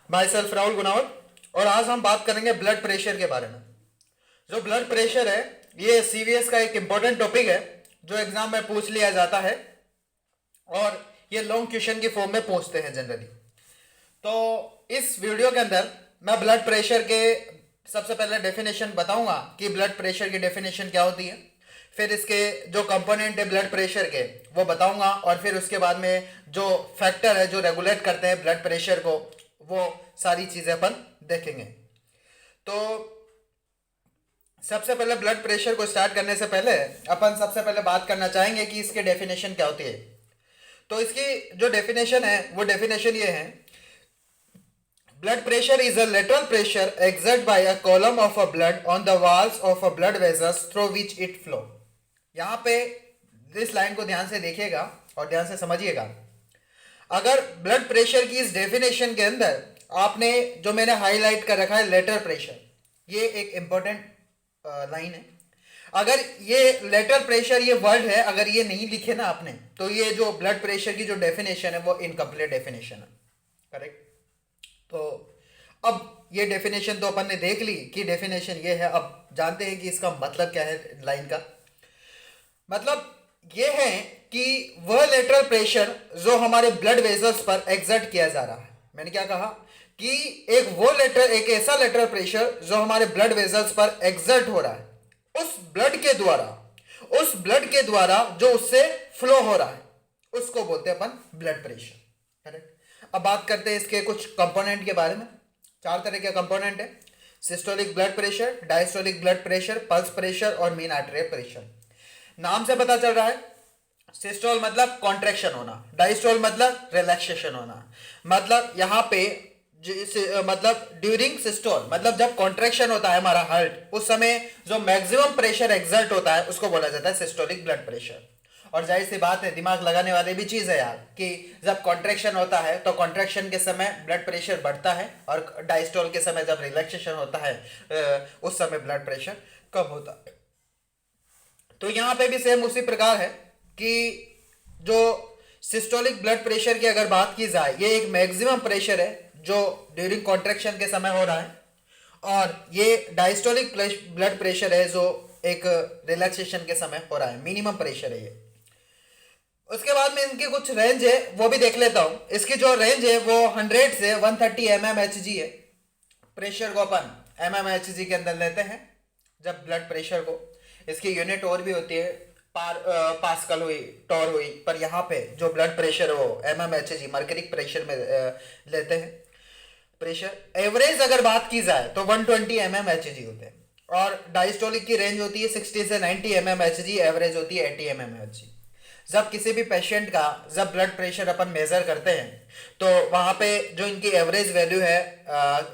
My self Rahul Gunawat. और आज हम बात करेंगे ब्लड प्रेशर के बारे में। जो ब्लड प्रेशर है ये सीवीएस का एक इंपॉर्टेंट टॉपिक है जो एग्जाम में पूछ लिया जाता है और ये लॉन्ग क्वेश्चन की फॉर्म में पूछते हैं जनरली। तो इस वीडियो के अंदर मैं ब्लड प्रेशर के सबसे पहले डेफिनेशन बताऊंगा कि ब्लड प्रेशर की डेफिनेशन क्या होती है, फिर इसके जो कंपोनेंट है ब्लड प्रेशर के वो बताऊंगा, और फिर उसके बाद में जो फैक्टर है जो रेगुलेट करते हैं ब्लड प्रेशर को वो सारी चीजें अपन देखेंगे। तो सबसे पहले ब्लड प्रेशर को स्टार्ट करने से पहले अपन सबसे पहले बात करना चाहेंगे कि इसकी डेफिनेशन क्या होती है। तो इसकी जो डेफिनेशन है वो डेफिनेशन ये है, blood pressure is a lateral pressure exerted by a column of a blood on the walls of a blood vessels through which it flow। यहाँ पे इस लाइन को ध्यान से देखिएगा और ध्यान से समझिएगा। अगर ब्लड प्रेशर की इस डेफिनेशन के अंदर आपने जो मैंने हाईलाइट कर रखा है लेटरल प्रेशर, ये एक इंपॉर्टेंट लाइन है। अगर ये लेटरल प्रेशर ये वर्ड है, अगर ये नहीं लिखे ना आपने, तो ये जो ब्लड प्रेशर की जो डेफिनेशन है वो इनकम्प्लीट डेफिनेशन है। करेक्ट। तो अब ये डेफिनेशन तो अपन ने देख ली कि डेफिनेशन ये है। अब जानते हैं कि इसका मतलब क्या है। लाइन का मतलब ये है कि वह लेटरल प्रेशर जो हमारे ब्लड वेसल्स पर एग्जर्ट किया जा रहा है। मैंने क्या कहा कि एक ऐसा लेटरल प्रेशर जो हमारे ब्लड वेसल्स पर एग्जर्ट हो रहा है, उस ब्लड के द्वारा जो उससे फ्लो हो रहा है उसको बोलते हैं अपन ब्लड प्रेशर। करेक्ट। अब बात करते हैं इसके कुछ कंपोनेंट के बारे में। 4 तरह के कंपोनेंट है, systolic blood pressure, diastolic blood pressure, pulse pressure और मीन आर्टरियल प्रेशर। नाम से पता चल रहा है, सिस्टोल मतलब कॉन्ट्रैक्शन होना, डायस्टोल मतलब रिलैक्सेशन होना। मतलब यहाँ पे मतलब ड्यूरिंग सिस्टोल मतलब जब कॉन्ट्रैक्शन होता है हमारा हार्ट, उस समय जो मैक्सिमम प्रेशर एक्सर्ट होता है उसको बोला जाता है सिस्टोलिक ब्लड प्रेशर। और जाहिर सी बात है, दिमाग लगाने वाली भी चीज है यार, कि जब कॉन्ट्रैक्शन होता है तो कॉन्ट्रैक्शन के समय ब्लड प्रेशर बढ़ता है और डायस्टोल के समय जब रिलैक्सेशन होता है उस समय ब्लड प्रेशर कम होता है। तो यहाँ पे भी सेम उसी प्रकार है कि जो सिस्टोलिक ब्लड प्रेशर की अगर बात की जाए, ये एक मैक्सिमम प्रेशर है जो ड्यूरिंग कॉन्ट्रैक्शन के समय हो रहा है, और ये डायस्टोलिक ब्लड प्रेशर है जो एक रिलैक्सेशन के समय हो रहा है, मिनिमम प्रेशर है ये। उसके बाद में इनकी कुछ रेंज है वो भी देख लेता हूं। इसकी जो रेंज है वो 100 से 130 mmHg है। प्रेशर को अपन mmHg के अंदर लेते हैं जब ब्लड प्रेशर को। इसकी यूनिट और भी होती है, पास्कल हुई, टॉर हुई, पर यहाँ पे जो ब्लड प्रेशर हो mmHg मर्करिक प्रेशर में लेते हैं। प्रेशर एवरेज अगर बात की जाए तो 120 mmHg होते हैं, और डायस्टोलिक की रेंज होती है 60 से 90 mmHg, एवरेज होती है 80 mmHg। जब किसी भी पेशेंट का जब ब्लड प्रेशर अपन मेजर करते हैं तो वहां पे जो इनकी एवरेज वैल्यू है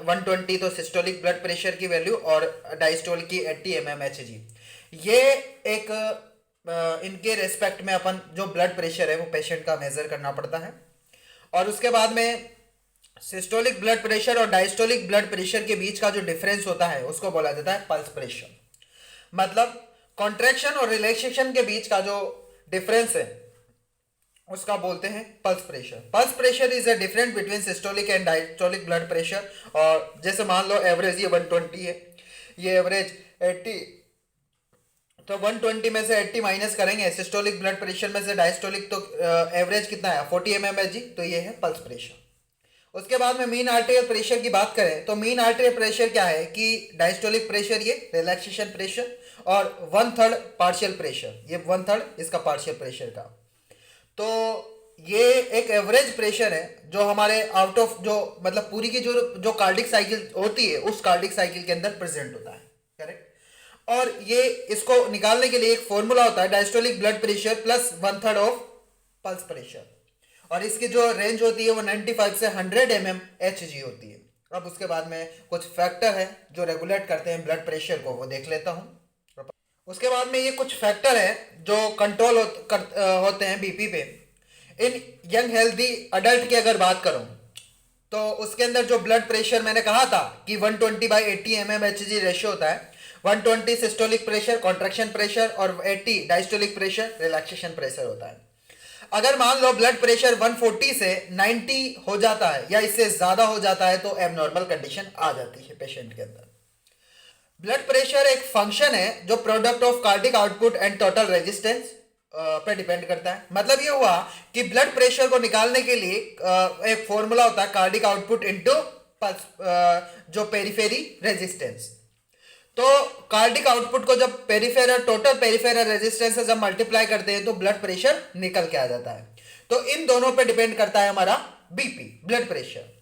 120, तो सिस्टोलिक ब्लड प्रेशर की वैल्यू और डायस्टोलिक की 80 mmHg। ये एक इनके रेस्पेक्ट में अपन जो ब्लड प्रेशर है वो पेशेंट का मेजर करना पड़ता है। और उसके बाद में सिस्टोलिक ब्लड प्रेशर और डायस्टोलिक ब्लड प्रेशर के बीच का जो डिफरेंस होता है उसको बोला जाता है पल्स प्रेशर। मतलब कॉन्ट्रैक्शन और रिलैक्सेशन के बीच का जो डिफरेंस है उसका बोलते हैं pulse pressure. Pulse pressure is a difference between systolic and diastolic blood pressure. और जैसे मान लो एवरेज ये 120 है, ये एवरेज 80, तो 120 में से 80 माइनस करेंगे, सिस्टोलिक ब्लड प्रेशर में से डायस्टोलिक, तो एवरेज कितना है 40 mmHg, तो ये है पल्स प्रेशर। उसके बाद में मीन आर्टेरियल प्रेशर की बात करें तो मीन आर्टेरियल प्रेशर क्या है कि डायस्टोलिक प्रेशर ये रिलैक्सेशन प्रेशर, और 1/3 पार्शियल प्रेशर, ये 1/3 इसका पार्शियल प्रेशर का। तो ये एक एवरेज प्रेशर है जो हमारे आउट ऑफ जो मतलब पूरी की जो कार्डिक साइकिल होती है उस कार्डिक साइकिल के अंदर प्रेजेंट होता है। करेक्ट। और ये इसको निकालने के लिए एक फॉर्मूला होता है, diastolic blood pressure plus 1/3 of pulse pressure, और इसकी जो रेंज होती है वो 95 से 100 mmHg होती है। अब उसके बाद में कुछ फैक्टर है जो रेगुलेट करते हैं ब्लड प्रेशर को, वो देख लेता हूँ। उसके बाद में ये कुछ फैक्टर है जो कंट्रोल होते हैं बीपी पे। इन यंग हेल्दी अडल्ट की अगर बात करूं तो उसके अंदर जो ब्लड प्रेशर मैंने कहा था कि 120/80 mmHg रेशियो होता है। 120 सिस्टोलिक प्रेशर कॉन्ट्रैक्शन प्रेशर और 80 डायस्टोलिक प्रेशर रिलैक्सेशन प्रेशर होता है। अगर मान लो ब्लड प्रेशर 140 से 90 हो जाता है या इससे ज्यादा हो जाता है तो एबनॉर्मल कंडीशन आ जाती है पेशेंट के अंदर। ब्लड प्रेशर एक फंक्शन है जो product of cardiac output and total resistance पे डिपेंड करता है। मतलब ये हुआ कि ब्लड प्रेशर को निकालने के लिए एक फॉर्मूला होता है कार्डिक आउटपुट इनटू जो पेरिफेरी रेजिस्टेंस। तो कार्डिक आउटपुट को जब पेरिफेरल टोटल पेरिफेरल रेजिस्टेंस से जब मल्टीप्लाई करते हैं तो ब्लड प्रेशर निकल के आ जाता है। तो इन दोनों पे डिपेंड करता है हमारा BP blood pressure.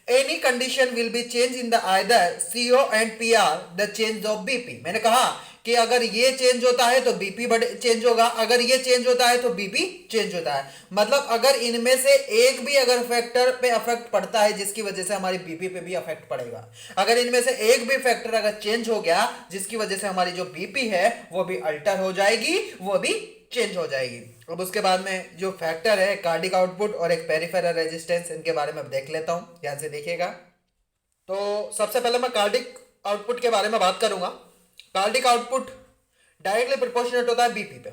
Any condition will be change in the either CO and PR the change of BP. मैंने कहा कि अगर ये चेंज होता है तो बीपी चेंज होगा, अगर ये चेंज होता है तो बीपी चेंज होता है। मतलब अगर इनमें से एक भी अगर फैक्टर पे अफेक्ट पड़ता है जिसकी वजह से हमारी बीपी पे भी अफेक्ट पड़ेगा। अगर इनमें से एक भी फैक्टर अगर चेंज हो गया जिसकी वजह से हमारी जो बीपी है वो भी अल्टर हो जाएगी, वो भी चेंज हो जाएगी। अब उसके बाद में जो फैक्टर है कार्डिक आउटपुट और एक पेरिफेरल रेजिस्टेंस, इनके बारे में देख लेता हूं, ध्यान से देखिएगा। तो सबसे पहले मैं कार्डिक आउटपुट के बारे में बात करूंगा। कार्डिक आउटपुट डायरेक्टली प्रोपोर्शनेट होता है बीपी पे।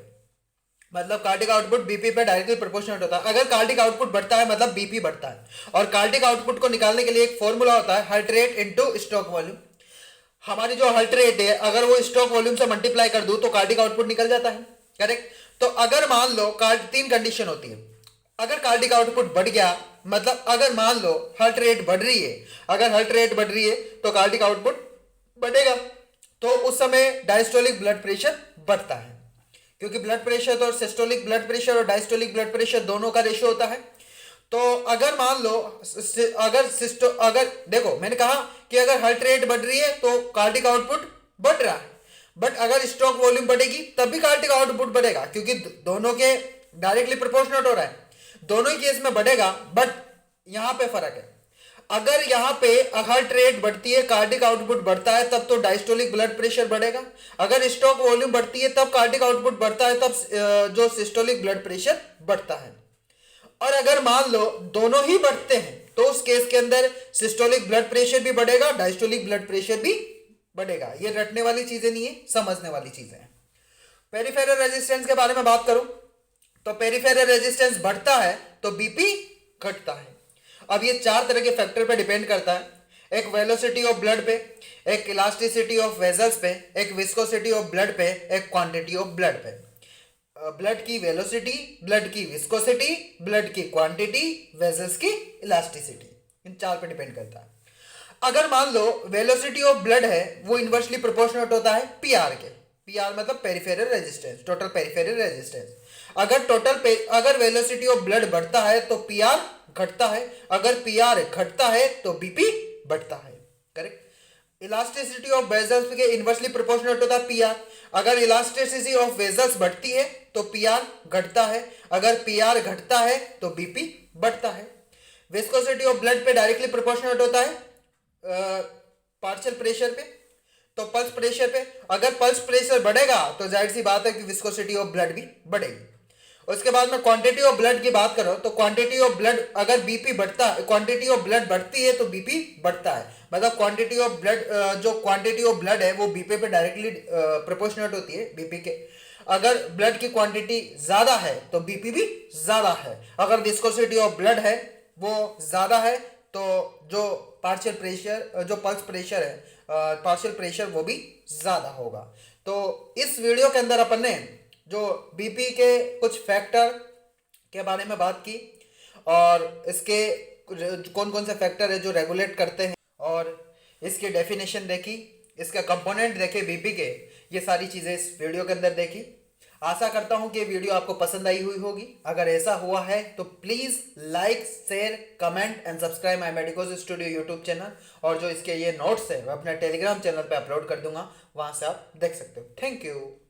मतलब कार्डिक आउटपुट बीपी पे डायरेक्टली प्रोपोर्शनेट होता है। अगर कार्डिक आउटपुट बढ़ता है मतलब बीपी बढ़ता है। और कार्डिक आउटपुट को निकालने के लिए एक फॉर्मूला होता है heart rate into stroke volume. हमारी जो हार्ट रेट है अगर वो स्ट्रोक वॉल्यूम से मल्टीप्लाई कर दूं तो कार्डिक आउटपुट निकल जाता है, करेक्ट। तो अगर मान लो तीन कंडीशन होती है। अगर कार्डिक आउटपुट बढ़ गया मतलब अगर मान लो हार्ट रेट बढ़ रही है, अगर हार्ट रेट बढ़ रही है तो कार्डिक आउटपुट बढ़ेगा। तो उस समय डायस्टोलिक ब्लड प्रेशर बढ़ता है, क्योंकि ब्लड प्रेशर तो सिस्टोलिक ब्लड प्रेशर और डायस्टोलिक ब्लड प्रेशर दोनों का रेशियो होता है। तो अगर मान लो अगर देखो मैंने कहा कि अगर हार्ट रेट बढ़ रही है तो कार्डिक आउटपुट बढ़ रहा है, बट अगर स्ट्रोक वॉल्यूम बढ़ेगी तब भी कार्डिक आउटपुट बढ़ेगा, क्योंकि दोनों के डायरेक्टली प्रोपोर्शनल हो रहा है, दोनों ही केस में बढ़ेगा। बट यहां पे फर्क है, अगर यहां पे हार्ट रेट बढ़ती है कार्डिक आउटपुट बढ़ता है तब तो डायस्टोलिक ब्लड प्रेशर बढ़ेगा। अगर स्ट्रोक वॉल्यूम बढ़ती है तब कार्डिक आउटपुट बढ़ता है, तब जो सिस्टोलिक ब्लड प्रेशर बढ़ता है। और अगर मान लो दोनों ही बढ़ते हैं तो उस केस के अंदर सिस्टोलिक ब्लड प्रेशर भी बढ़ेगा, डायस्टोलिक ब्लड प्रेशर भी बढ़ेगा। ये रटने वाली चीजें नहीं है, समझने वाली चीजें हैं। पेरिफेरल रेजिस्टेंस के बारे में बात करूं तो पेरिफेरल रेजिस्टेंस बढ़ता है तो बीपी घटता है। अब ये चार तरह के फैक्टर पे डिपेंड करता है। एक वेलोसिटी ऑफ ब्लड पे, एक इलास्टिसिटी ऑफ वेजल्स पे, एक विस्कोसिटी ऑफ ब्लड पे, एक क्वांटिटी ऑफ ब्लड पे। ब्लड की वेलोसिटी, ब्लड की विस्कोसिटी, ब्लड की क्वांटिटी, वेजल्स की इलास्टिसिटी, इन चार पे डिपेंड करता है। अगर मान लो वेलोसिटी ऑफ ब्लड है वो इनवर्सली प्रोपोर्शनल होता है पीआर के। पीआर मतलब peripheral resistance, total peripheral resistance. अगर वेलोसिटी ऑफ ब्लड बढ़ता है तो पीआर घटता है, अगर पीआर घटता है तो बीपी बढ़ता है, करेक्ट। इलास्टिसिटी ऑफ वेजल्स के इनवर्सली प्रोपोर्शनल होता है पीआर। अगर इलास्टिसिटी ऑफ वेजल्स बढ़ती है तो पीआर घटता है, अगर पीआर घटता है तो बीपी बढ़ता है। विस्कोसिटी ऑफ ब्लड पे डायरेक्टली प्रोपोर्शनल होता है पार्शियल प्रेशर पे, तो पल्स प्रेशर पे। अगर पल्स प्रेशर बढ़ेगा तो जाहिर सी बात है कि विस्कोसिटी ऑफ ब्लड भी बढ़ेगी। उसके बाद में क्वांटिटी ऑफ ब्लड की बात करो तो क्वांटिटी ऑफ ब्लड, अगर बीपी बढ़ता है, क्वांटिटी ऑफ ब्लड बढ़ती है तो बीपी बढ़ता है। मतलब क्वांटिटी ऑफ ब्लड, जो क्वांटिटी ऑफ ब्लड है वो बीपी पे डायरेक्टली प्रोपोर्शनल होती है बीपी के। अगर ब्लड की क्वांटिटी ज्यादा है तो बीपी भी ज्यादा है। अगर विस्कोसिटी ऑफ ब्लड है वो ज्यादा है तो जो पार्शियल प्रेशर, जो पल्स प्रेशर है, पार्शियल प्रेशर वो भी ज्यादा होगा। तो इस वीडियो के अंदर अपन ने जो बीपी के कुछ फैक्टर के बारे में बात की और इसके कौन कौन से फैक्टर है जो रेगुलेट करते हैं, और इसकी डेफिनेशन देखी, इसका कंपोनेंट देखे बीपी के, ये सारी चीज़ें इस वीडियो के अंदर देखी। आशा करता हूं कि ये वीडियो आपको पसंद आई हुई होगी। अगर ऐसा हुआ है तो please like, share, comment and subscribe my medicos studio YouTube channel. और जो इसके ये नोट्स है मैं अपने टेलीग्राम चैनल पे अपलोड कर दूंगा, वहां से आप देख सकते हो। Thank you.